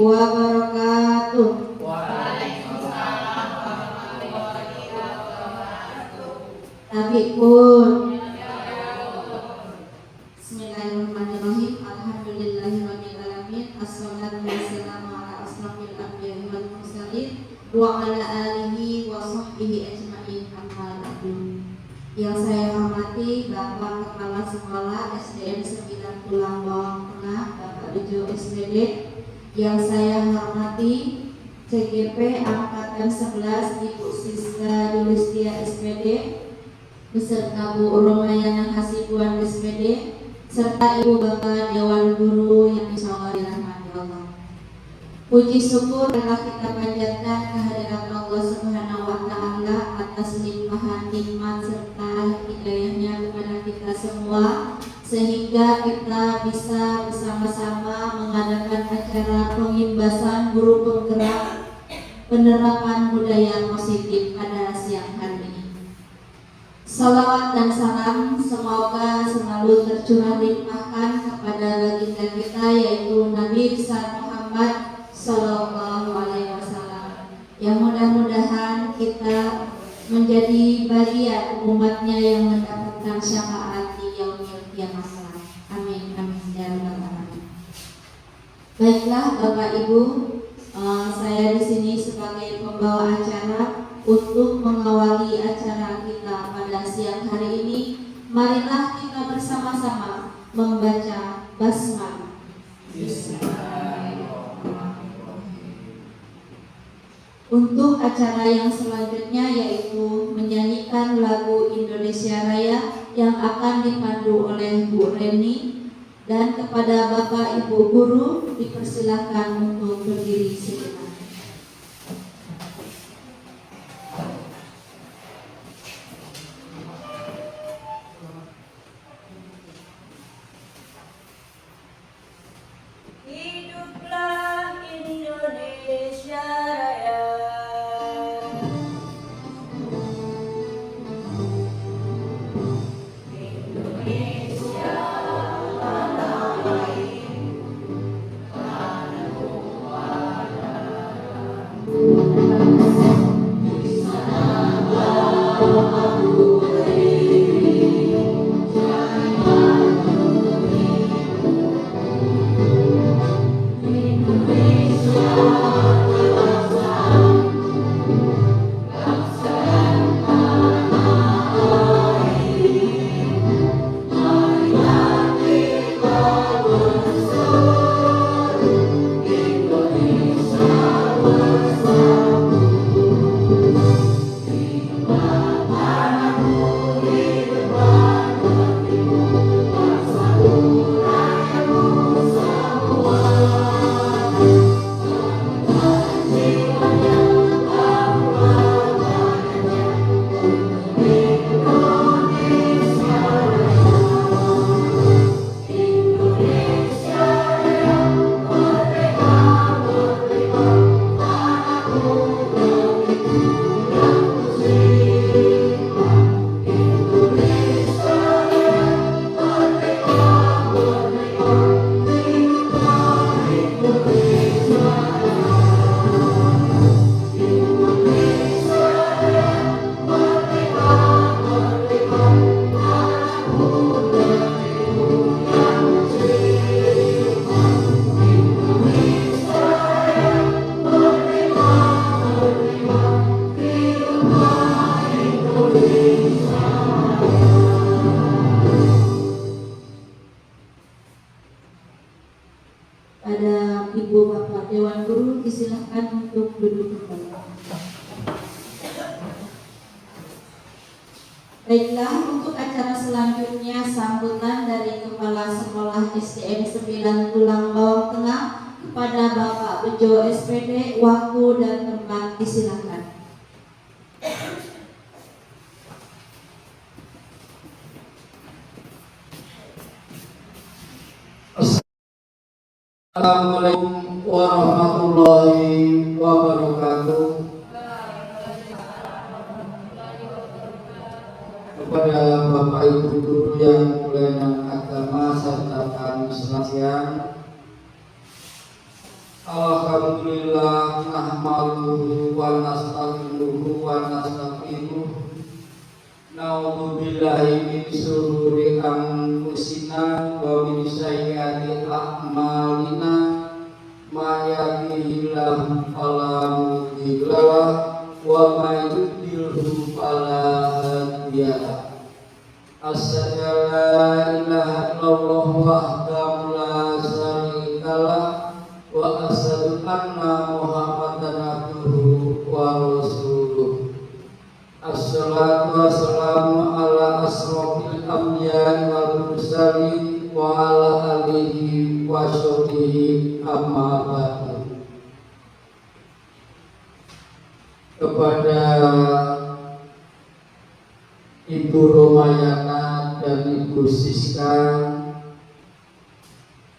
wabarakatuh. Tapi pun Bismillahirrahmanirrahim. Alhamdulillahirabbil alamin. Assalatu wassalamu ala asrofil anbiya'i wal mursalin wa ala alihi wa sahbihi ajma'in. Amma ba'du. Yang saya hormati Bapak Kepala Sekolah SDN 9 Tulang Bawang Tengah, Bapak Bejo SPD. Yang saya hormati CGP Angkatan 11 Ibu Siska Yulistia SPD beserta Bu Romayana Hasibuan SPD serta Ibu Bapak Dewan Guru yang insyaallah dirahmati Allah. Puji syukur telah kita panjatkan kehadirat Allah Subhanahu wa taala atas limpahan nikmat serta hidayahnya kepada kita semua sehingga kita bisa bersama-sama mengadakan acara pengimbasan guru penggerak penerapan budaya positif pada siang hari ini. Salawat dan salam semoga selalu tercurah limpahkan kepada baginda kita yaitu Nabi besar Muhammad Sallallahu Alaihi Wasallam, yang mudah-mudahan kita menjadi bagian umatnya yang mendapatkan syafaat di yaumil qiyamah. Amin amin ya rabbal alamin. Baiklah Bapak Ibu, saya di sini sebagai pembawa acara untuk mengawali acara kita pada siang hari ini. Marilah kita bersama-sama membaca basmalah. Untuk acara yang selanjutnya yaitu menyanyikan lagu Indonesia Raya yang akan dipandu oleh Bu Reni, dan kepada Bapak Ibu guru dipersilakan untuk berdiri sejenak. Hiduplah Indonesia Raya. Indonesia tanah air, tanahku di sana aku berdiri, cari mandiri. Indonesia bangsa, bangsa tanah air, marilah kita bersatu, Indonesia bersatu. Hidup tanahku, hidup negeriku, bangsaku, rakyatku semua. Pada Ibu Bapak Dewan Guru disilahkan untuk duduk kembali. Baiklah, untuk acara selanjutnya sambutan dari Kepala Sekolah SDN 9 Tulang Bawang Tengah kepada Bapak Bejo SPD. Waktu dan tempat disilahkan. Assalamualaikum warahmatullahi wabarakatuh. Kepada Bapak Ibu guru yang mulia agama serta kami sekalian, Alhamdulillah nahmaduhu wa nasta'inuhu wa nastaghfiruh. Na'udzu billahi min syururi anfusina wa min sayyiati a'malina. May yahdihillahu fala mudilla lahu wa may yudlilhu fala hadiya lahu. Asyhadu an la ilaha illallah wahdahu la syarika lahu wa asyhadu anna Muhammadan abduhu wa rasuluh. Assalatu wassalamu ala asrofil anbiya'i wal mursalin wa ala alihi wa sahbihi amma ba'du. Kepada Ibu Romayana dan Ibu Siska,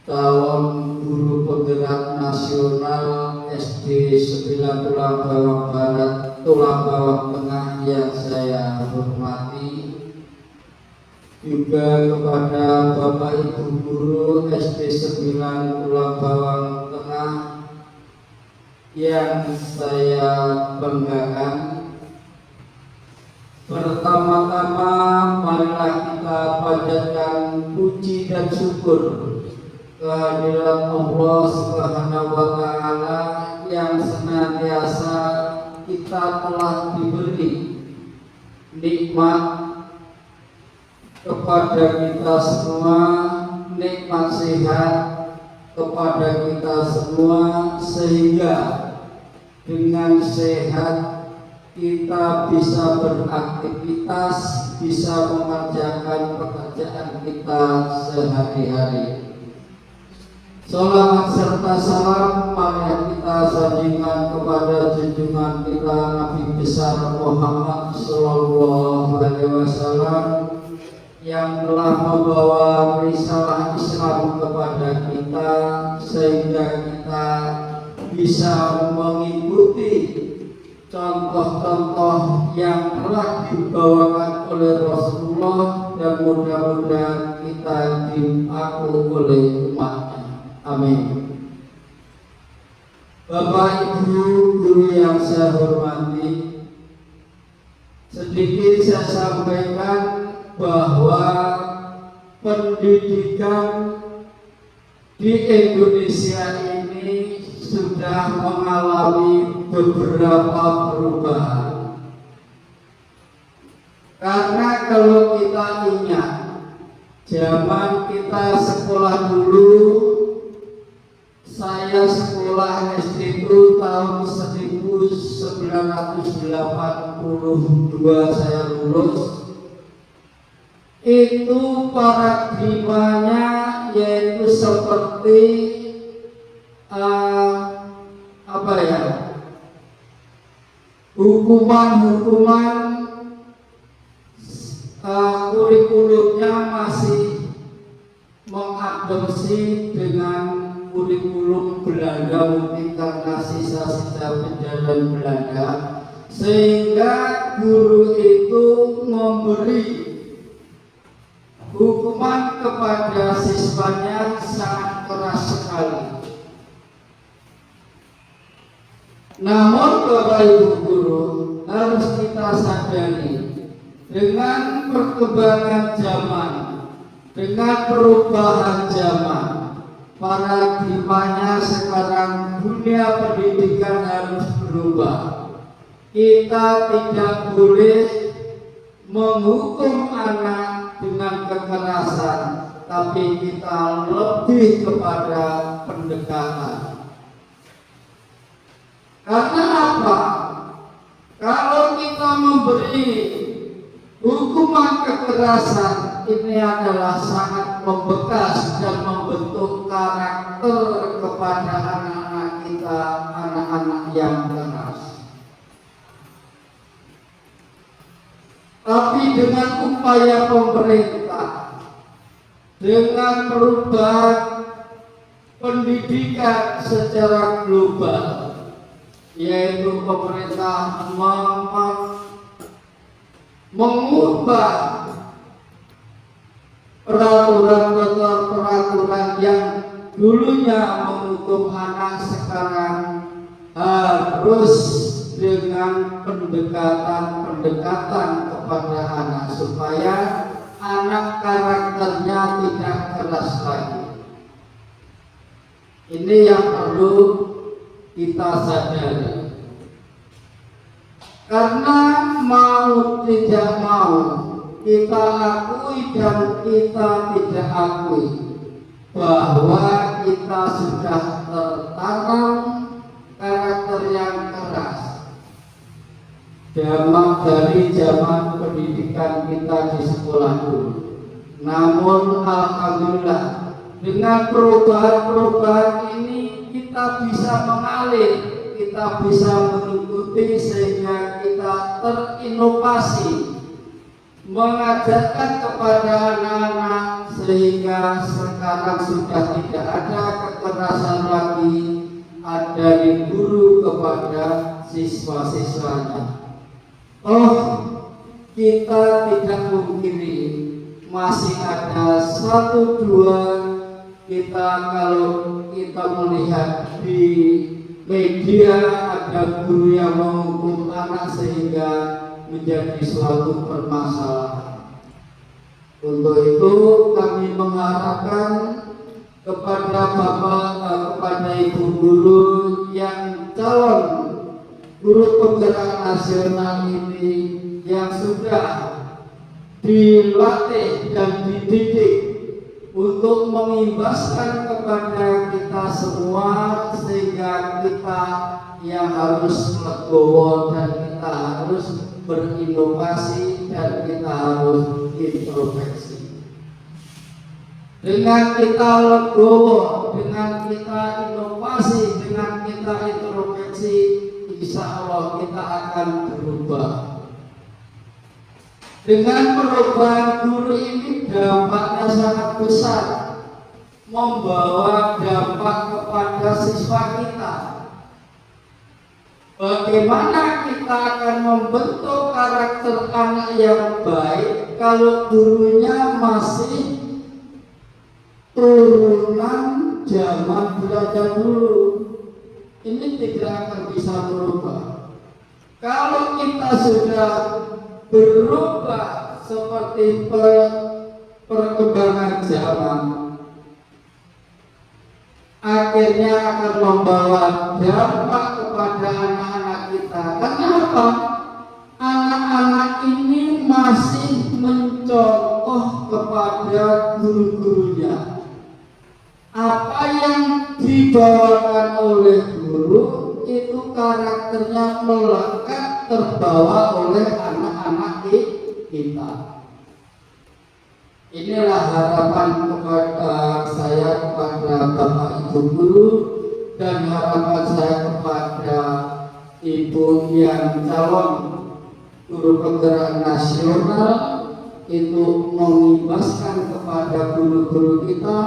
calon guru penggerak nasional SD 9 Tulang Bawang Barat, Tulang Bawang Tengah yang saya hormati, juga kepada Bapak Ibu guru SD 9 Tulang Bawang Tengah yang saya banggakan. Pertama-tama marilah kita panjatkan puji dan syukur kehadirat Allah Subhanahu wa Ta'ala yang senantiasa kita telah diberi nikmat kepada kita semua, nikmat sehat kepada kita semua, sehingga dengan sehat kita bisa beraktivitas, bisa mengerjakan pekerjaan kita sehari-hari. Salawat serta salam mari kita sanjungan kepada junjungan kita Nabi besar Muhammad Sallallahu Alaihi Wasallam yang telah membawa risalah Islam kepada kita, sehingga kita bisa mengikuti contoh-contoh yang telah dibawakan oleh Rasulullah, dan mudah-mudahan kita diaku oleh umatnya. Amin. Bapak Ibu guru yang saya hormati, sedikit saya sampaikan bahwa pendidikan di Indonesia ini sudah mengalami beberapa perubahan. Karena kalau kita ingat zaman kita sekolah dulu, saya sekolah SD itu tahun 1982 saya lulus. Itu paradigmanya yaitu seperti hukuman kurikulumnya masih mengadopsi dengan kurikulum Belanda, mungkin karena sisa-sisa penjajahan Belanda, sehingga guru itu memberi hukuman kepada siswanya sangat keras sekali. Namun Bapak Ibu guru, harus kita sadari, dengan perkembangan zaman, dengan perubahan zaman, paradigmanya sekarang dunia pendidikan harus berubah. Kita tidak boleh menghukum anak dengan kekerasan, tapi kita lebih kepada pendekatan. Karena apa? Kalau kita memberi hukuman kekerasan, ini adalah sangat membekas dan membentuk karakter kepada anak-anak kita, anak-anak yang keras. Tapi dengan upaya pemerintah, dengan perubahan pendidikan secara global, yaitu pemerintah mengubah peraturan yang dulunya menghukum anak sekarang harus dengan pendekatan kepada anak supaya anak karakternya tidak keras lagi. Ini yang perlu kita sadari. Karena mau tidak mau, kita akui dan kita tidak akui bahwa kita sudah tertanam karakter yang keras dari zaman pendidikan kita di sekolah dulu. Namun alhamdulillah dengan perubahan-perubahan ini kita bisa mengalir, kita bisa mengikuti sehingga kita terinovasi, mengajarkan kepada anak-anak sehingga sekarang sudah tidak ada kekerasan lagi, ada di guru kepada siswa-siswanya. Kita tidak mungkiri masih ada satu dua kita, kalau kita melihat di media ada guru yang menghukum anak sehingga menjadi suatu permasalahan. Untuk itu kami mengharapkan kepada kepada ibu guru yang calon guru penggerak nasional ini yang sudah dilatih dan dididik untuk mengimbaskan kepada kita semua sehingga kita yang harus legowo dan kita harus berinovasi dan kita harus introspeksi. Dengan kita legowo, dengan kita inovasi, dengan kita introspeksi, insya Allah kita akan berubah. Dengan perubahan guru ini dampaknya sangat besar, membawa dampak kepada siswa kita. Bagaimana kita akan membentuk karakter anak yang baik kalau gurunya masih turunan zaman belajar dulu? Ini tidak akan bisa berubah. Kalau kita sudah berubah seperti perkembangan zaman, akhirnya akan membawa dampak kepada anak-anak kita. Kenapa? Anak-anak ini masih mencontoh kepada guru-gurunya. Apa yang dibawakan oleh guru itu karakternya melekat, terbawa oleh anak-anak kita. Inilah harapan kepada saya, kepada Bapak Ibu guru, dan harapan saya kepada Ibu yang calon guru penggerak nasional itu mengimbaskan kepada guru-guru kita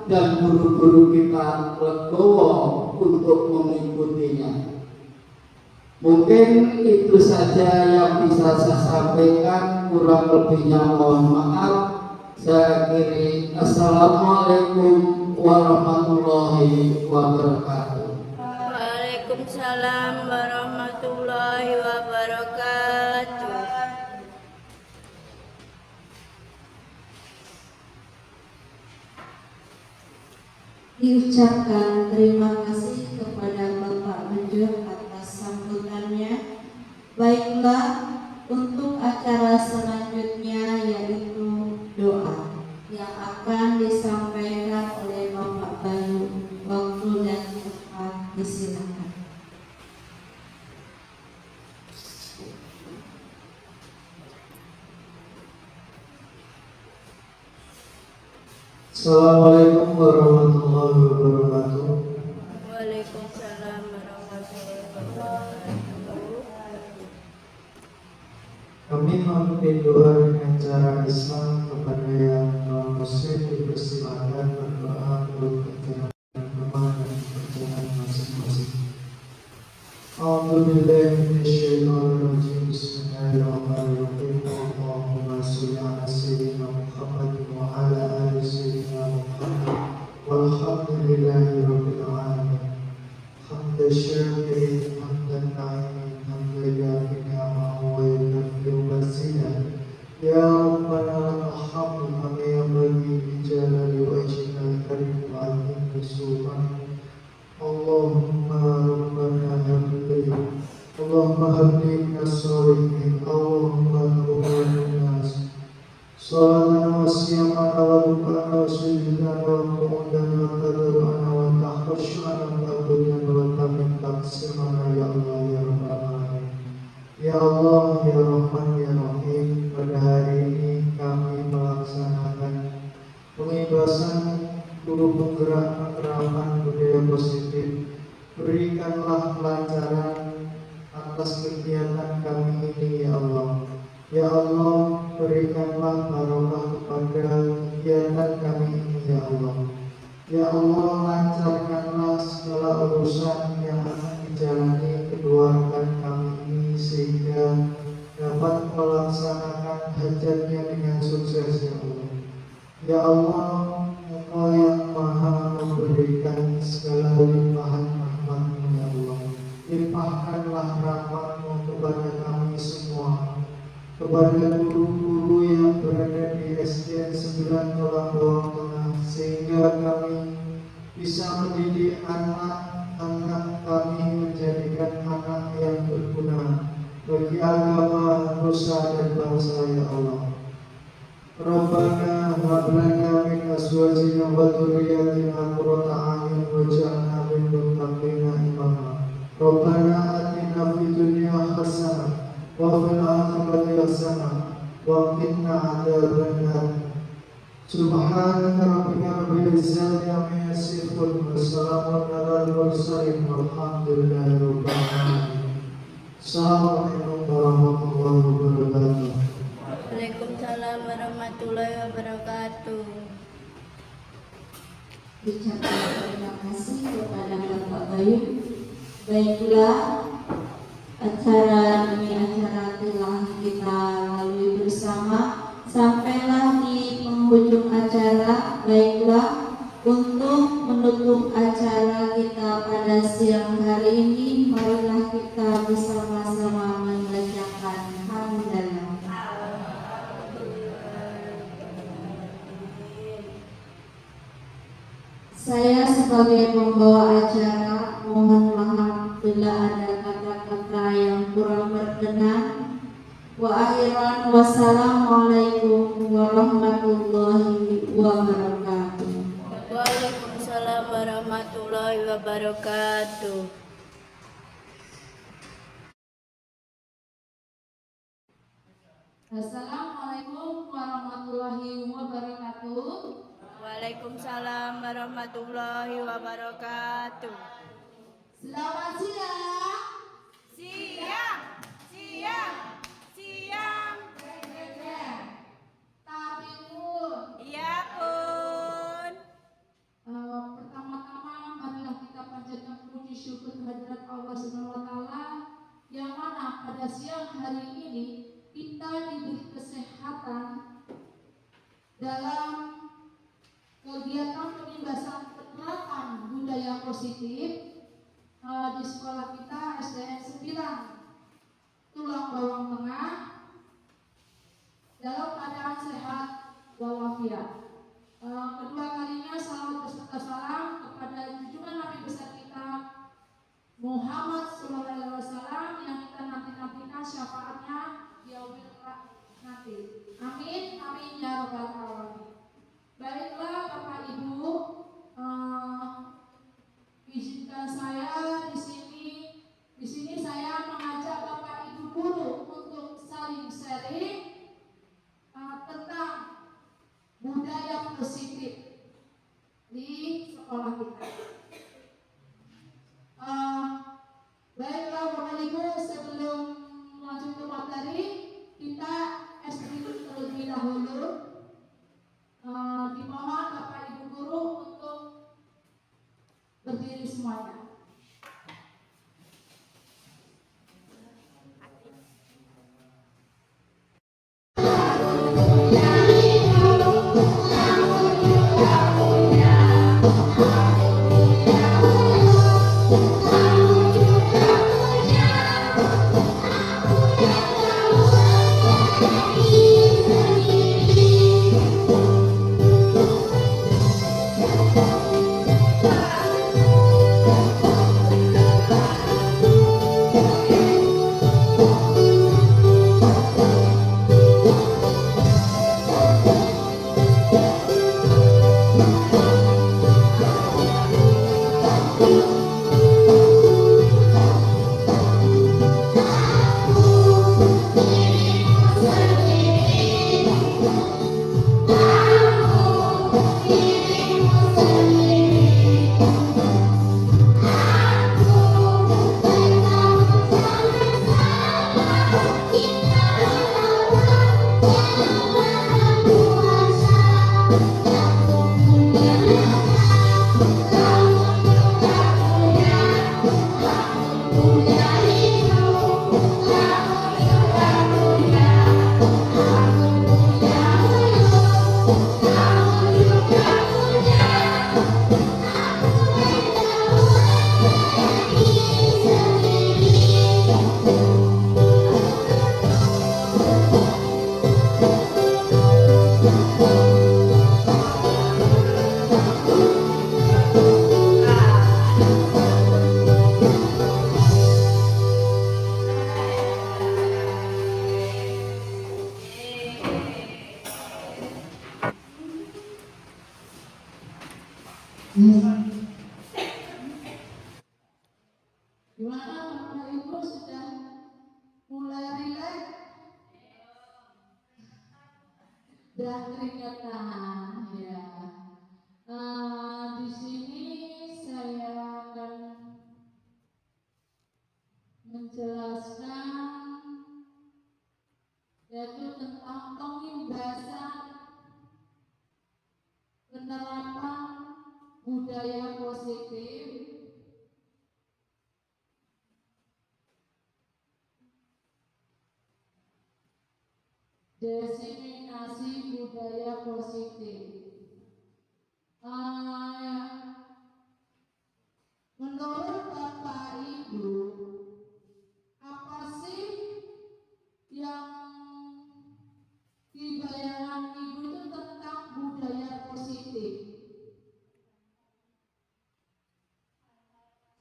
dan guru-guru kita legowo untuk mengikutinya. Mungkin itu saja yang bisa saya sampaikan, kurang lebihnya mohon maaf. Saya akhiri. Assalamualaikum warahmatullahi wabarakatuh. Waalaikumsalam warahmatullahi wabarakatuh. Diucapkan terima kasih kepada Bapak Menjur atas sambutannya. Baiklah, untuk acara selanjutnya yaitu doa yang akan disampaikan oleh Bapak Bayu. Waktu dan tempat disilakan. Assalamualaikum warahmatullahi wabarakatuh. Waalaikumsalam warahmatullahi wabarakatuh. Kami memimpin doa dengan cara Islam kepada yang non-muslim dipersilakan berdoa untuk perjalanan rumah dan perjalanan masing-masing. A'udzubillahi minasyaitonir rajim. Bismillahirrahmanirrahim. Allahumma shalli ala sayyidina Muhammad wa ala ali sayyidina Muhammad. Walhamdulillahi rabbil alamin. صلاة وسيما وركوعا وسجودا وقعودا وتضرعا وتخشعا وتعبدا وتمن تقسيما ya Allah ya Rabbal Alamin. Ya Allah ya Rahman ya Rahim, pada hari ini kami melaksanakan pengibasan guru penggerak penerapan budaya positif. Berikanlah kelancaran atas kegiatan kami ini ya Allah. Ya Allah, berikanlah barokah kepada kegiatan kami ini ya Allah. Ya Allah, lancarkanlah segala urusan yang akan dijalani keluarga kami ini sehingga dapat melaksanakan hajatnya dengan sukses ya Allah. Ya Allah, Engkau yang Maha memberikan segala limpahan rahmat-Mu ya Allah. Limpahkanlah rahmat-Mu kepada kami semua, kepada guru-guru yang berada di SDN 9 Tulang Bawang Tengah, sehingga kami bisa mendidik anak-anak kami menjadikan anak yang berguna bagi agama, nusa dan bangsa ya Allah. Rabbana hab lana min azwajina wa dhurriyyatina qurrata a'yun waj'alna lil muttaqina imama. Rabbana atina fid dunya hasanah wa fil akhirati hasanah wa qina adzabannar. Subhana rabbika rabbil izzati amma yasifun wa salamun alal mursalin walhamdulillahi rabbil alamin. Assalamualaikum warahmatullahi wabarakatuh. Waalaikumsalam warahmatullahi wabarakatuh. Ucapkan terima kasih kepada Bapak Bayu. Baiklah, acara demi acara telah kita lalui bersama. Sampailah di penghujung acara. Baiklah, untuk menutup acara kita pada siang hari ini, marilah kita bersama-sama membacakan hamdalah. Saya sebagai pembawa acara mohon maaf bila ada kata-kata yang kurang berkenan. Wa akhiran wassalamualaikum warahmatullahi wabarakatuh. Waalaikumsalam warahmatullahi wabarakatuh. Assalamualaikum warahmatullahi wabarakatuh. Waalaikumsalam warahmatullahi wabarakatuh. Selamat siang. Siang, siang, siang. Tapi pun Iya pun. pertama-tama marilah kita panjatkan puji syukur kehadirat Allah Subhanahu wa taala yang mana pada siang hari ini kita diberi kesehatan dalam kegiatan pengibasan penerapan budaya positif di sekolah kita SDN 9 Tulang Bawang Tengah dalam keadaan sehat walafiat. Kedua kalinya salawat beserta salam kepada junjungan Nabi besar kita Muhammad SAW yang kita nanti-nantikan syafaatnya di yaumil nanti. Amin, amin ya rabbal alamin. Baiklah Bapak Ibu, izinkan saya di sini saya mengajak Bapak Ibu guru untuk saling sharing tentang budaya positif di sekolah kita. Baiklah Bapak Ibu, sebelum lanjut ke materi, kita SDN terlebih dahulu. Dimohon Bapak Ibu guru untuk berdiri semuanya. Gimana Bapak Ibu sudah mulai rileks dan keringetan ya. Di sini saya akan menjelaskan yaitu tentang pengimbasan penerapan budaya positif diseminasi budaya positif. Menurut Bapak Ibu, apa sih yang di bayangan Ibu itu tentang budaya positif?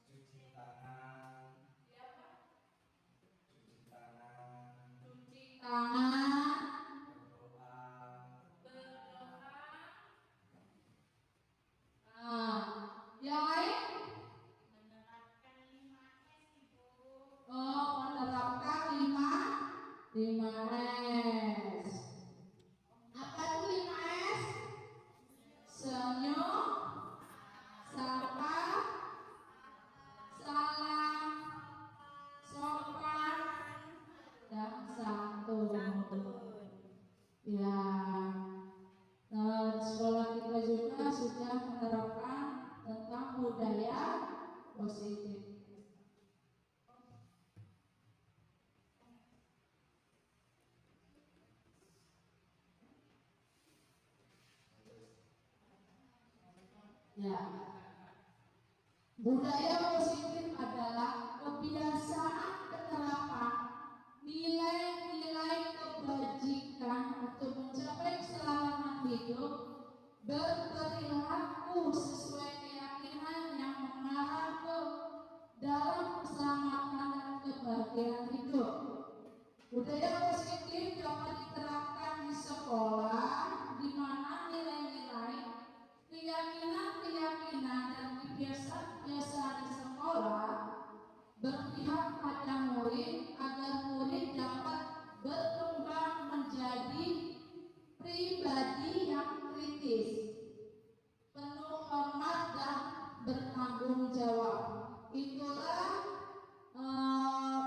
Cuci tangan, cuci tangan, Tangan, berdoa, yang lain? Oh, menerapkan 5S. Apa itu 5S? Senyum, sapa, salam, sopan, dan santun. Ya, sekolah kita juga sudah menerapkan tentang budaya positif. Ya, budaya positif adalah kebiasaan penerapan nilai-nilai kebajikan untuk mencapai keselamatan hidup, berperilaku sesuai keyakinan yang mengarah ke dalam keselamatan dan kebahagiaan hidup. Budaya positif dapat diterapkan di sekolah, di mana nilai-nilai, keyakinan-keyakinan dan kebiasaan-kebiasaan di sekolah berpihak pada murid agar murid dapat berkembang menjadi pribadi yang kritis, penuh hormat dan bertanggung jawab. Itulah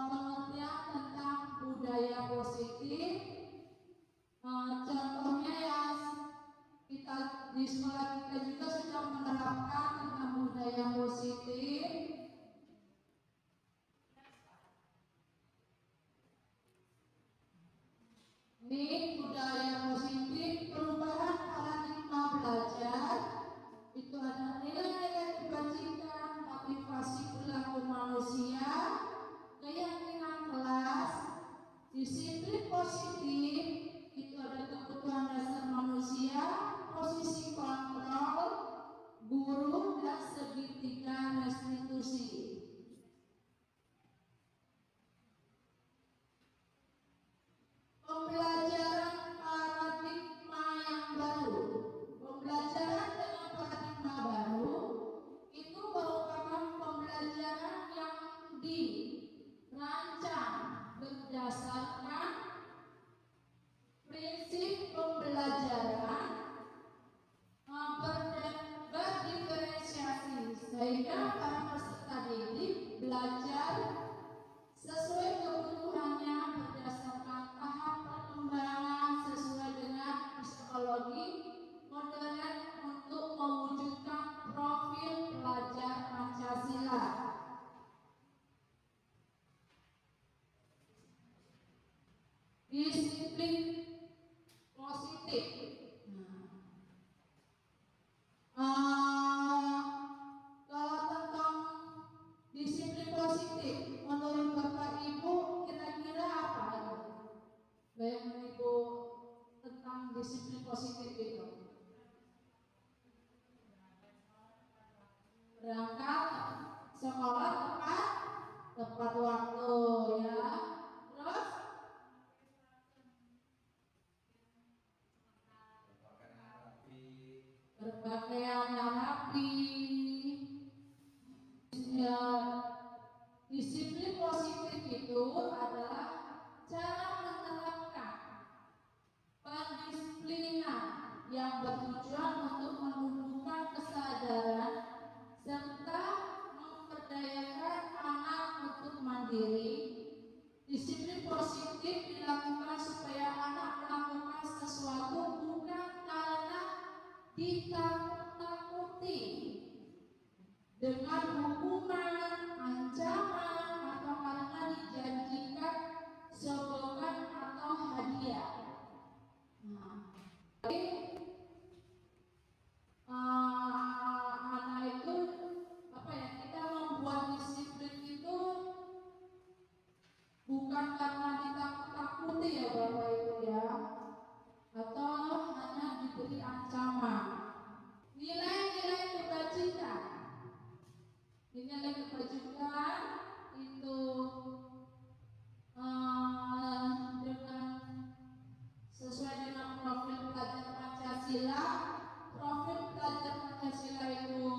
pengertian tentang budaya positif. Contohnya ya, kita di sekolah kita juga sudah menerapkan tentang budaya positif. Ini budaya positif, perubahan paradigma belajar. Itu ada nilai-nilai kebajikan, motivasi perilaku manusia, keyakinan kelas, disiplin positif. Itu ada kebutuhan dasar manusia, posisi kontrol, guru, dan segitiga restitusi. Pembelajaran paradigma yang baru. Pembelajaran dengan paradigma baru itu merupakan pembelajaran yang dirancang berdasarkan prinsip pembelajaran berdiferensiasi, sehingga para peserta didik belajar sesuai kebutuhannya berdasarkan tahap perkembangan sesuai dengan psikologi modern untuk mewujudkan profil pelajar Pancasila. Disiplin positif. Kalau tentang disiplin positif, menurut Bapak Ibu kira-kira apa itu? Bayangan Ibu tentang disiplin positif itu? Berangkat sekolah tepat waktu ya. Terus berpakaian yang rapi, ditakut-takuti dengan hukuman, ancaman, atau karena dijanjikan sumbangan atau hadiah. Nah, jadi anak itu kita membuat disiplin itu bukan karena ditakut-takuti ya Bapak Ibu ya, atau hanya diberi ancaman. Nilai-nilai kebajikan, nilai kebajikan itu dengan sesuai dengan profil pelajar Pancasila. Profil pelajar Pancasila itu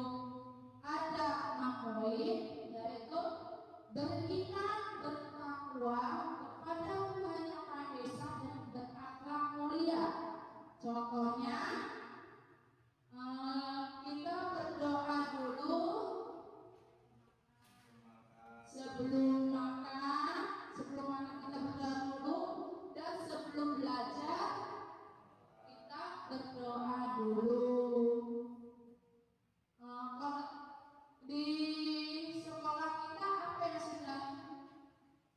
ada 6 poin, yaitu beriman, bertakwa kepada Tuhan Yang Maha Esa dan berakhlak mulia. Contohnya, kita berdoa dulu sebelum makan kita berdoa dulu, dan sebelum belajar kita berdoa dulu. Kalau di sekolah kita apa yang sudah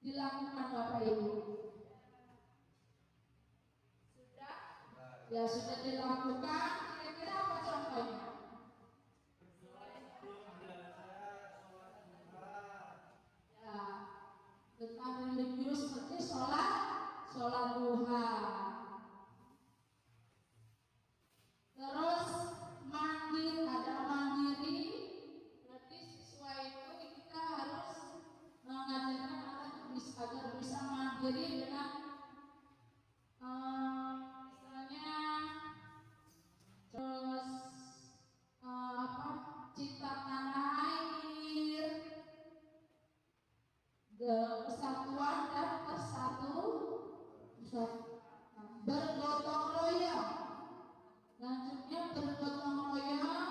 dilakukan Bapak Ibu? Sudah dilakukan. Kira-kira apa contohnya? Tentang religius seperti sholat duha. Terus ada mandiri, berarti siswa itu kita harus mengajarkan anak agar bisa mandiri dengan misalnya terus cinta tanah air, kesatuan dan bergotong royong. Selanjutnya bergotong royong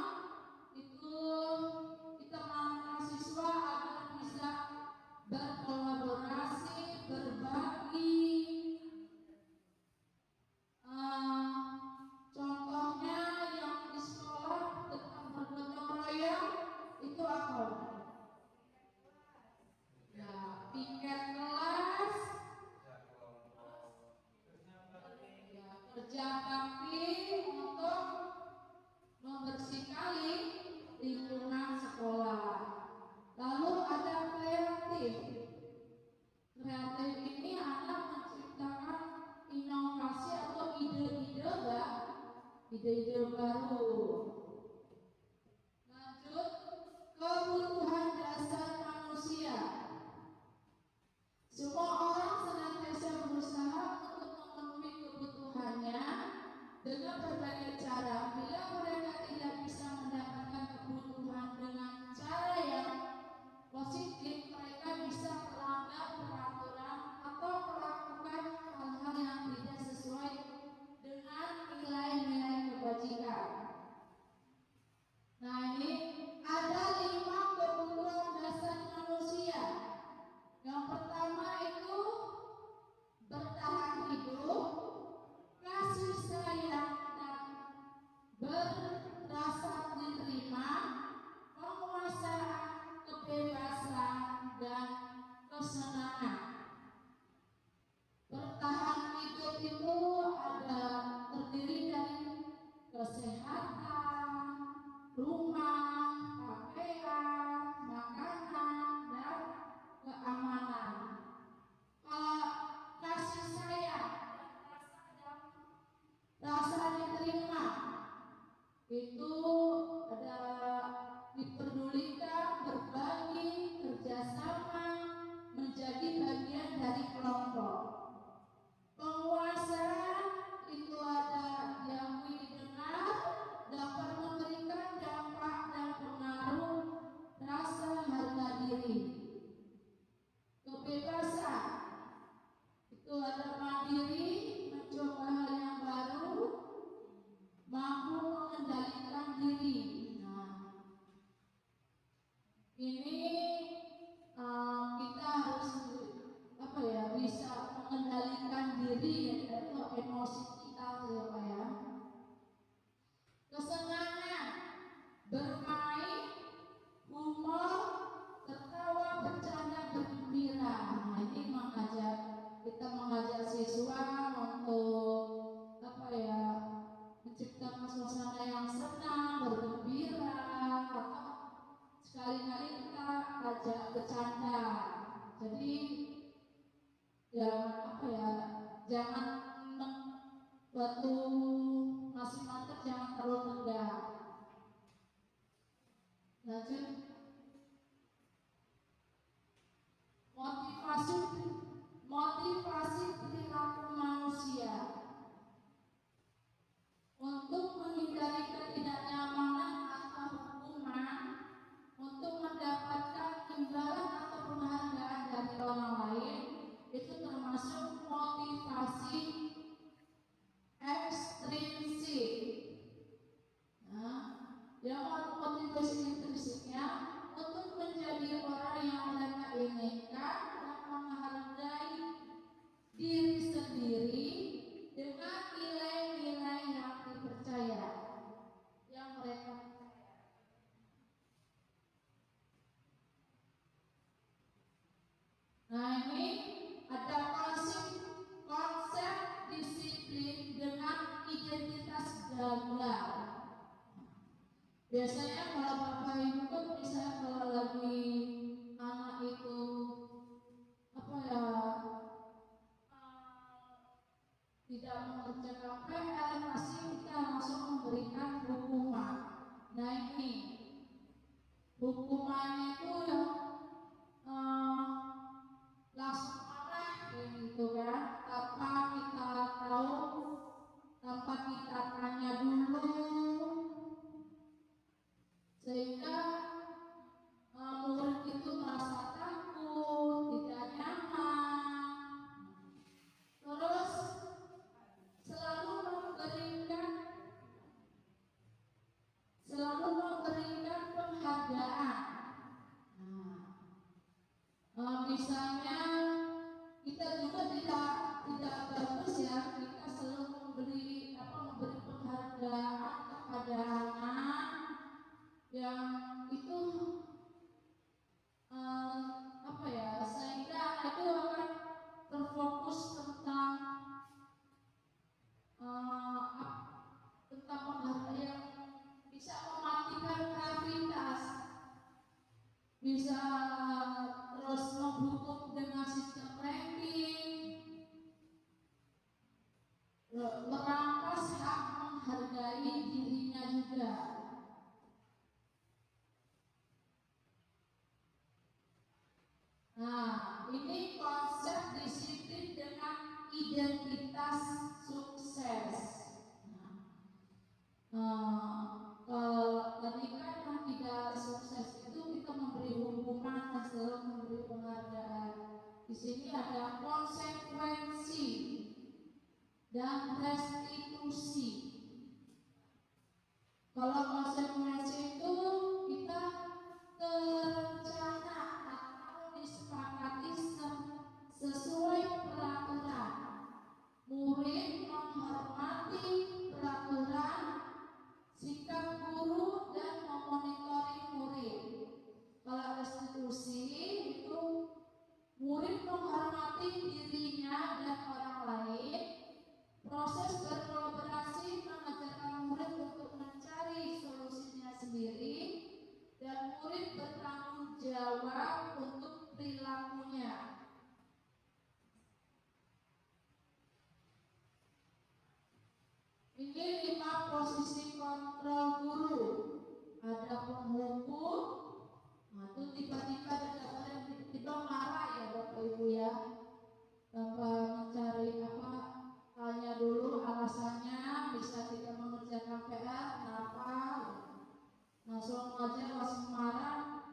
itu kita melarang siswa agar bisa berkolaborasi, berbagi. Contohnya yang di sekolah tentang bergotong royong itu apa? Piket kelas, kerja bakti untuk membersihkan lingkungan sekolah. Lalu ada kreatif. Kreatif ini anak menciptakan inovasi atau ide-ide baru. Lanjut, kebutuhan dasar manusia. Semua orang senantiasa berusaha untuk memenuhi kebutuhannya dengan berbagai cara. Bila mereka tidak bisa mendapatkan kebutuhan dengan cara yang positif, mereka bisa melanggar peraturan atau melakukan hal-hal yang tidak sesuai dengan nilai-nilai kebajikan. Waktu masih mantep jangan terlalu tegak. Lanjut. Motivasi perilaku manusia untuk menghindari ketidaknyamanan atau hukuman, untuk mendapatkan imbalan atau penghargaan dari orang lain, itu termasuk motivasi ekstrinsik. Nah, yang motivasi intrinsiknya untuk menjadi orang yang mereka inginkan dan menghargai diri sendiri dengan nilai-nilai yang dipercaya, yang mereka percaya. Nah, ini ada konsep disiplin dengan identitas gagal. Biasanya kalau bapak ibu kan misalnya kalau lagi anak itu tidak mengerjakan PR, pasti kita langsung memberikan hukuman. Nah, ini hukumannya itu yang langsung marah gitu kan, tanpa kita tahu, tanpa kita tanya dulu, sehingga murid itu merasa takut, tidak nyaman, terus selalu memberikan penghargaan. Misalnya kita juga tidak bagus ya, kita selalu memberi penghargaan kepada anak yang itu sehingga anak itu akan terfokus tentang penghargaan yang bisa mematikan kreativitas, bisa terus menghukum dengan sistem ranking, merampas hak menghargai dirinya juga. Nah, ini konsep disiplin dengan identitas sukses. Ketika yang tidak sukses itu kita memberi hukuman dan selalu memberi penghargaan. Di sini ada konsekuensi dan restitusi. Kalau konsekuensi itu kita terencana atau disepakati sesuai peraturan. Murid menghormati peraturan, sikap guru dan memonitoring murid. Kalau restitusi itu murid menghormati dirinya dan orang lain, proses berkolaborasi mengajarkan murid untuk mencari solusinya sendiri, dan murid bertanggung jawab untuk perilakunya. Ini 5 posisi kontrol guru. Ada penghukum, itu tiba-tiba ada orang yang tiba-tiba marah ya Bapak Ibu ya, tanpa mencari tanya dulu alasannya, bisa tidak mengerjakan PR, kenapa? Langsung aja langsung marah,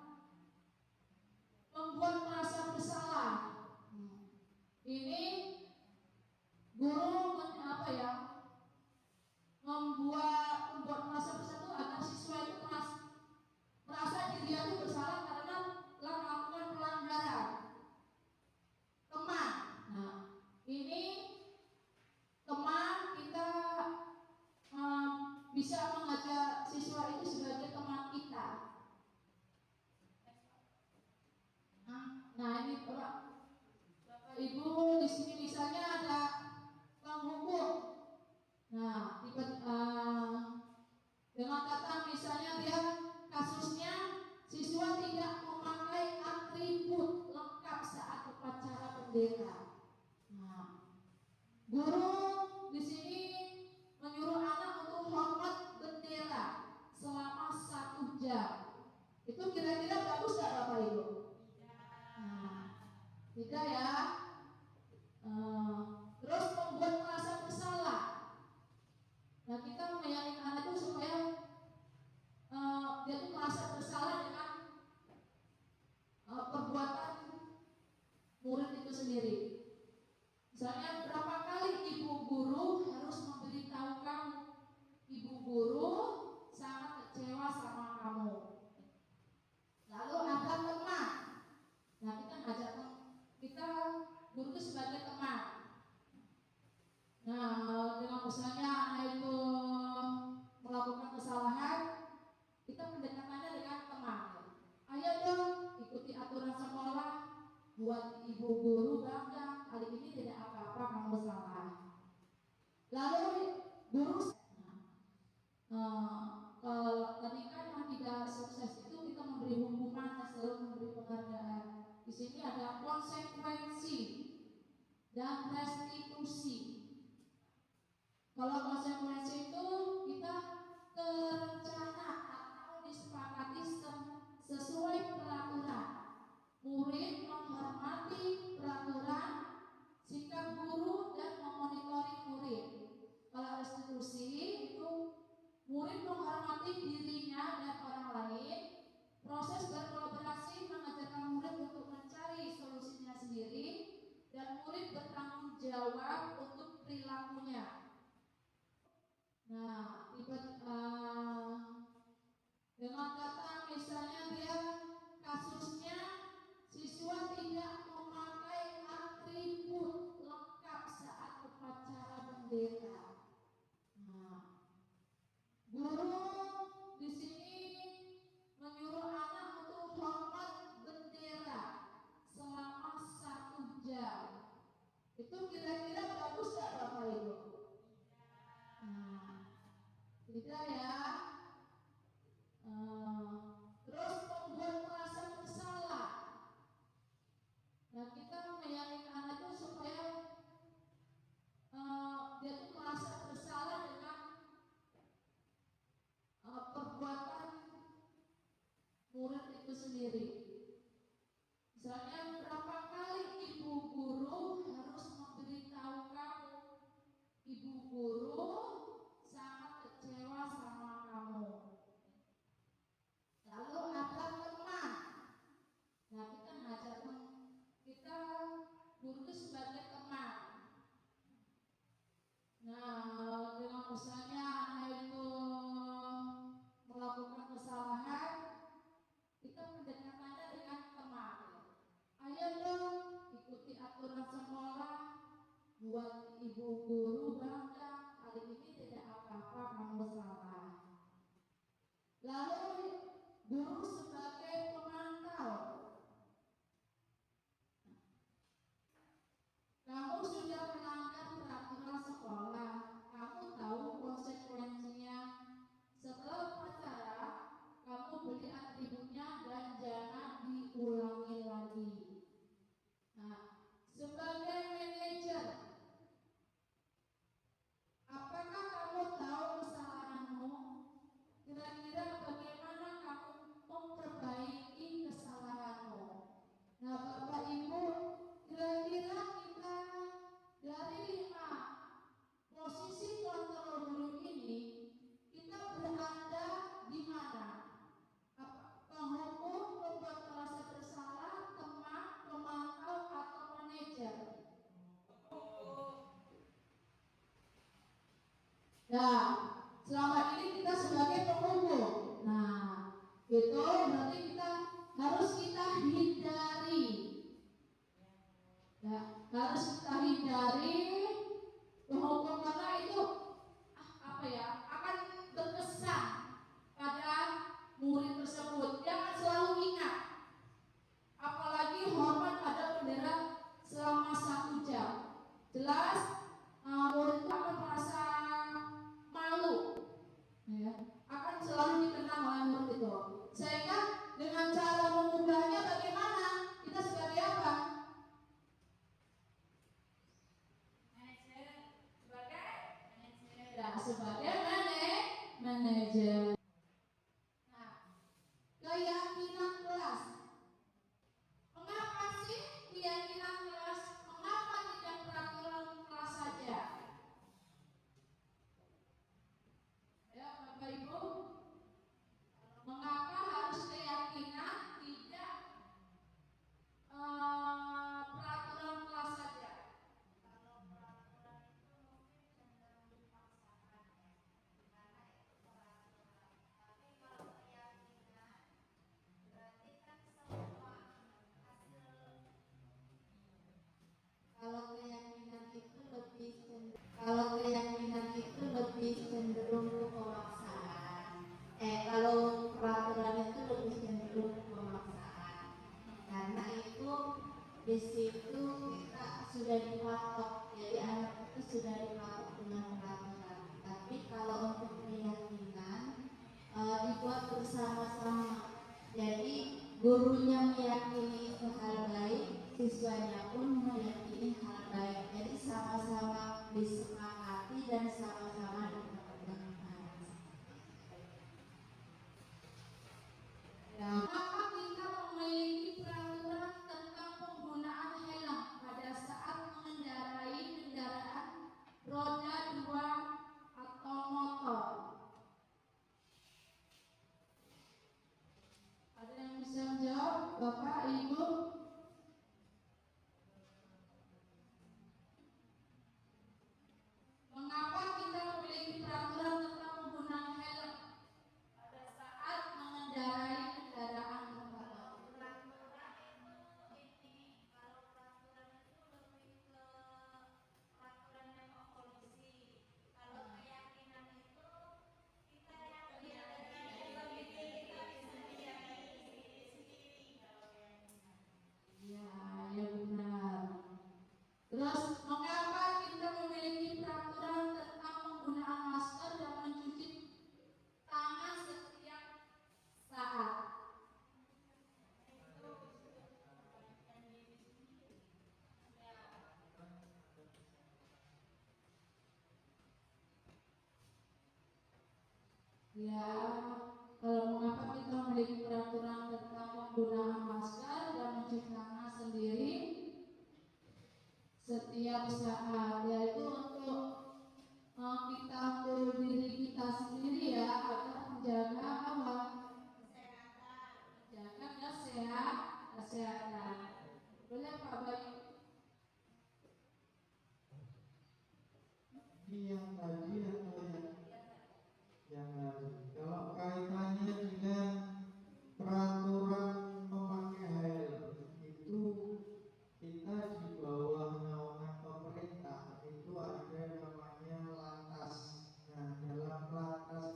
membuat merasa bersalah. Ini guru membuat merasa bersalah itu agar siswa itu merasa dirinya itu bersalah karena telah melakukan pelanggaran. Teman, ini teman kita bisa mengajak siswa itu sebagai teman kita. Nah ini Bapak Ibu di sini misalnya ada penghukum. Nah, dengan kata misalnya dia kasusnya siswa tidak memakai atribut lengkap saat upacara bendera. Nah, guru di sini misalnya anak itu melakukan kesalahan, kita pendekatannya dengan teman. Ayo dong ikuti aturan sekolah, buat ibu guru bangga. Kali ini tidak apa-apa kamu salah. Lalu guru, kalau ketika yang tidak sukses itu kita memberi hukuman, selalu memberi penghargaan. Di sini ada konsekuensi dan restitusi. Kalau konsekuensi itu kita terencana atau disepakati sesuai peraturan. Murid menghormati peraturan, sikap guru dan memonitori murid. Kalau restitusi itu murid menghormati dirinya dan orang lain. Proses berkolaborasi mengajarkan murid untuk mencari solusinya sendiri dan murid bertanggung jawab untuk perilakunya. Nah, dengan kata misalnya dia kasusnya siswa tidak memakai atribut lengkap saat upacara bendera. Nah, guru di sini menyuruh anak untuk hormat bendera selama 1 jam. Itu kira-kira bagus nggak Bapak Ibu? Nah, tidak ya. Terus membuat merasa bersalah. Nah, kita meyakinkan anak itu supaya dia tuh merasa bersalah dengan perbuatan murid itu sendiri. Misalnya berapa kali ibu guru harus memberitahu kamu, ibu guru sangat kecewa sama kamu. Lalu ada teman. Nah, kita ngajak kita guru itu sebagai teman. Nah, dengan misalnya anak itu melakukan kesalahan, kita pendekatannya dengan teman. Ayo dong ikuti aturan sekolah, buat ibu guru bangga. Kali ini tidak apa-apa kamu salah. Lalu guru sebagai pemantau. Kamu sudah melanggar peraturan sekolah, kamu tahu konsekuensinya. Setelah upacara, kamu beli atributnya dan jangan diulangi lagi. Nah, sebagai manajer, apakah kamu tahu kesalahanmu? Kira-kira bagaimana kamu memperbaiki kesalahanmu? Nah, Bapak Ibu, kira-kira kita dari 5 posisi kontrol guru ini, kita berada di mana? Penghukum, pembuat merasa bersalah, teman, pemantau, atau manajer? Nah, selama ini kita sebagai penghukum. Nah, itu berarti harus kita hindari. Ya, harus kita hindari penghukum karena itu akan berkesan pada murid tersebut. Jangan selalu ingat, apalagi hormat pada bendera selama 1 jam. Jelas murid itu akan merasa malu, ya, akan selalu dikenang oleh murid itu. Sehingga dengan cara mengubahnya bagaimana? Kita sebagai apa? Sebagai manajer. Nah, keyakinan kelas. Mengapa sih keyakinan kelas? Mengapa tidak peraturan kelas saja? Ya, Bapak Ibu, mengapa harus keyakinan tidak peraturan kelas saja? gurunya meyakini hal baik, siswanya pun meyakini hal baik. Jadi sama-sama disemangati dan sama-sama didapatkan pahala. Ya, maka kita memiliki peraturan tentang penggunaan helm pada saat mengendarai kendaraan roda 2 atau motor. Ada yang bisa menjawab, Bapak, Ibu? Mengapa kita memiliki peraturan tentang penggunaan helm pada saat mengendarai kendaraan motor? Ya, ya benar. Terus mengapa kita memiliki peraturan tentang penggunaan masker dan mencuci tangan setiap saat? Ya, kalau mengapa kita memiliki peraturan tentang penggunaan masker dan mencuci tangan sendiri setiap saat, yaitu untuk kita untuk diri kita sendiri ya, agar menjaga apa? Menjaga kesehatan. Boleh Pak Bayu? Ini yang tadi atau yang lalu? Kalau kaitannya dengan peraturan memakai helm itu kita di bawah naungan pemerintah itu ada namanya lantas. Nah, dalam lantas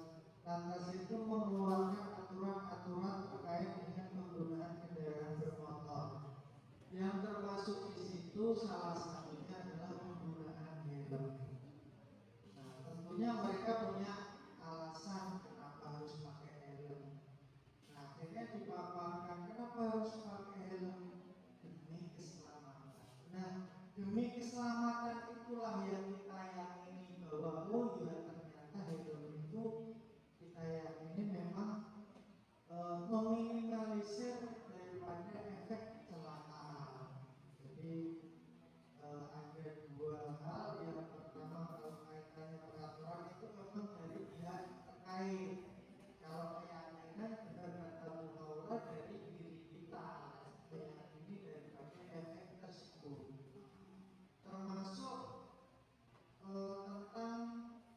itu mengeluarkan aturan-aturan terkait dengan penggunaan kendaraan bermotor. Yang termasuk di situ salah satunya adalah penggunaan helm. Nah, tentunya mereka punya alasan kenapa harus pakai helm. Nah, akhirnya dipaparkan kenapa harus pakai helm, demi keselamatan. Nah, demi keselamatan itulah yang kita yakini bahwa oh ya ternyata helm itu kita yakini memang meminimalisir daripada efek kecelakaan. Jadi ada dua hal. Yang pertama, kalau kaitannya peraturan itu memang dari pihak terkait. Kalau keyakinan benar kata Bu Haula dari diri kita, meyakini daripada efek tersebut. Termasuk tentang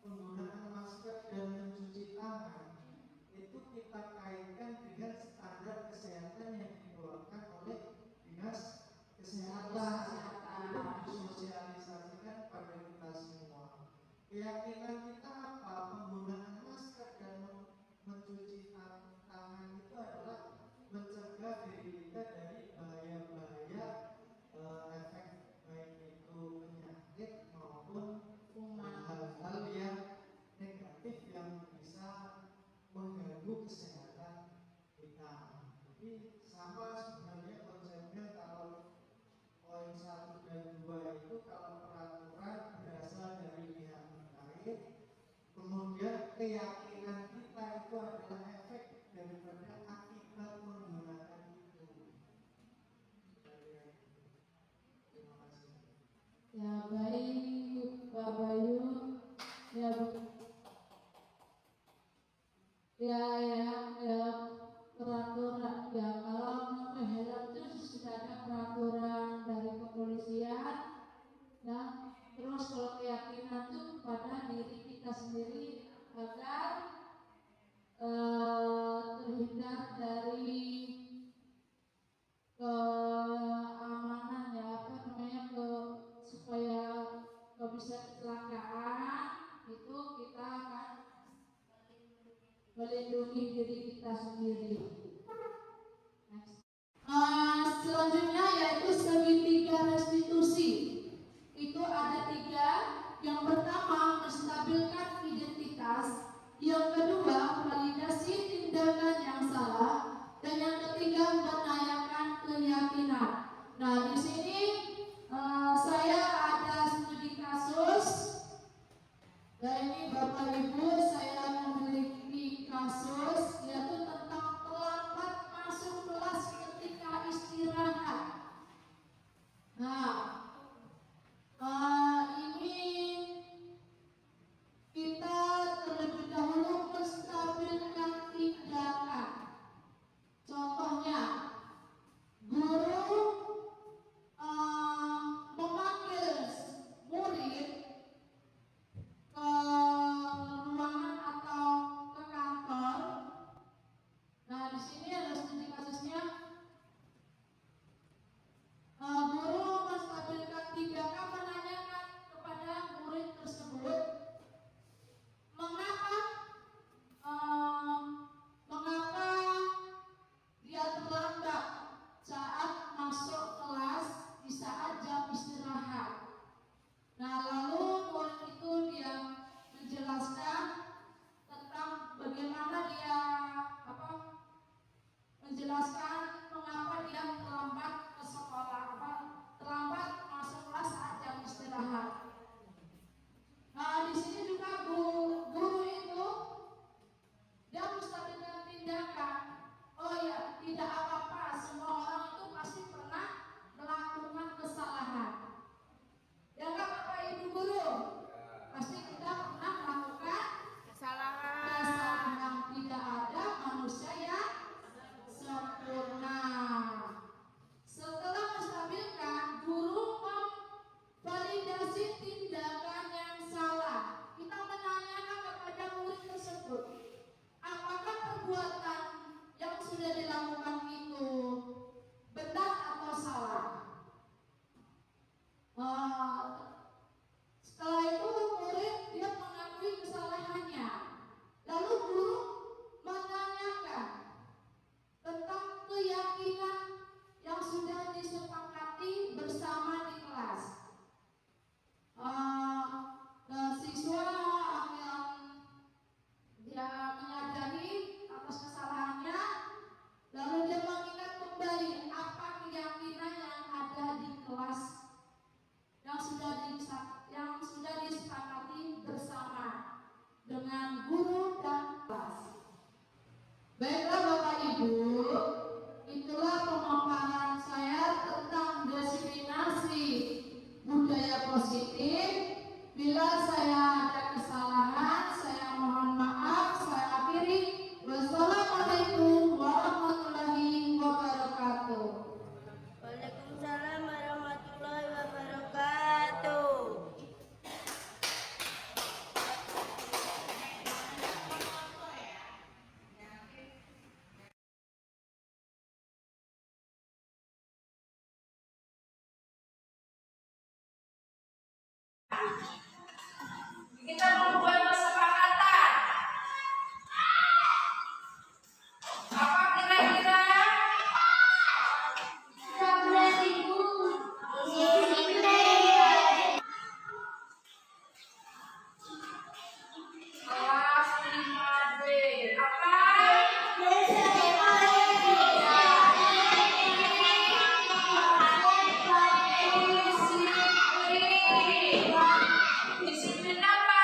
penggunaan masker dan mencuci tangan, itu kita kaitkan dengan standar kesehatan yang dikeluarkan oleh Dinas Kesehatan. Itu disosialisasikan pada kita semua. Keyakinan kita apa? Penggunaan masker dan mencuci tangan itu adalah mencegah diri kita dari bahaya-bahaya efek baik itu penyakit maupun hal-hal yang negatif yang bisa mengganggu kesehatan kita. Jadi sama sebenarnya konsepnya. Kalau poin 1 dan 2 itu kalau peraturan berasal dari pihak terkait, kemudian keyakinan kita itu adalah efek daripada akibat menggunakan itu. Terima kasih. Ya baik Pak Bayu. Ya peraturan ya, kalau memakai helm itu sudah ada peraturan dari kepolisian. Nah, terus kalau keyakinan itu pada diri kita sendiri agar terhindar dari keamanan ya, supaya nggak bisa kecelakaan, itu kita akan melindungi diri kita sendiri. Next. Selanjutnya yaitu segitiga restitusi. Itu ada 3. Yang pertama, menstabilkan identitas. Yang kedua, validasi tindakan yang salah. Dan yang ketiga, menayangkan Dan ini Bapak Ibu, saya memiliki kasus yaitu tentang terlambat masuk kelas ketika istirahat. Nah, ini kita terlebih dahulu menstabilkan tindakan. Contohnya, guru memanggil murid ke ruangan atau ke kantor. Nah, di sini ada studi kasusnya. Guru menstabilkan tindakan, menanyakan kepada murid tersebut mengapa dia terlambat saat masuk kelas di saat jam istirahat. Nah, lalu murid itu dia menjelaskan tentang bagaimana dia menjelaskan mengapa dia terlambat ke sekolah, terlambat masuk kelas saat jam istirahat. Nah, di sini juga guru itu dia menstabilkan tindakan. Oh ya, tidak apa-apa, semua orang itu pasti pernah melakukan kesalahan. Ya nggak Bapak Ibu guru? Pasti kita pernah melakukan kesalahan. Tidak ada manusia yang sempurna. Setelah menstabilkan, guru memvalidasi tindakan yang salah. Kita menanyakan kepada murid tersebut, apakah perbuatan yang sudah dilakukan itu benar atau salah? Setelah itu murid dia mengakui kesalahannya. Lalu guru menanyakan tentang keyakinan yang sudah disepakati bersama di kelas. Siswa akan dia menyadari atas kesalahannya, lalu dia mengingat kembali apa keyakinan yang ada di kelas yang sudah disepakati bersama dengan guru dan kelas. Baiklah Bapak Ibu, itulah pemaparan saya tentang diskriminasi budaya positif. Bila saya ada kesalahan, saya mohon maaf. Saya akhiri. Wassalamualaikum warahmatullahi wabarakatuh. Waalaikumsalam warahmatullahi wabarakatuh. Kita membuat kesepakatan. Apa kira-kira? Kelas 5B. Apa? Disiplin apa?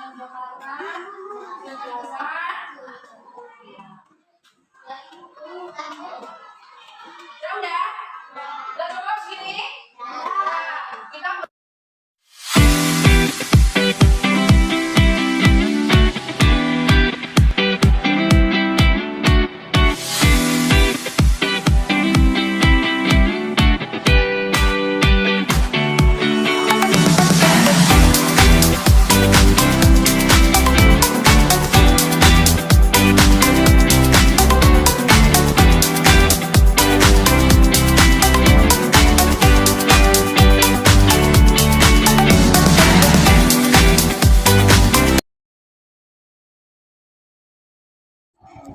Udah? Udah coba sini? Kita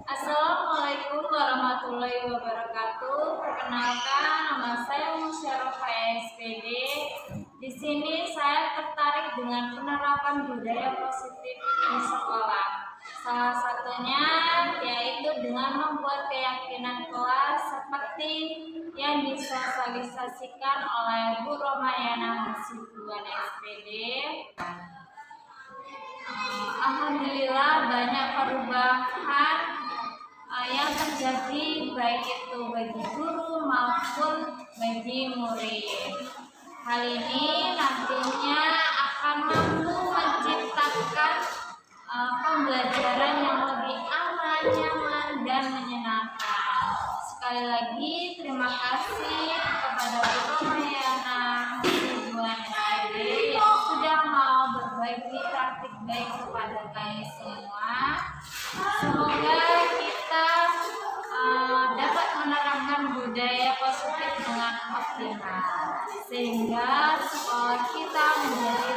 Assalamualaikum warahmatullahi wabarakatuh. Perkenalkan, nama saya Musyarofa SPD. Di sini saya tertarik dengan penerapan budaya positif di sekolah. Salah satunya yaitu dengan membuat keyakinan kelas seperti yang disosialisasikan oleh Bu Romayana Hasibuan SPD. Alhamdulillah banyak perubahan yang terjadi baik itu bagi guru maupun bagi murid. Hal ini nantinya akan mampu menciptakan pembelajaran yang lebih aman, nyaman, dan menyenangkan. Sekali lagi terima kasih kepada Bu Romayana Hasibuan SPD yang sudah mau berbagi praktik baik kepada kami semua. Semoga kita dapat menerapkan budaya positif dengan optimal sehingga sekolah kita menjadi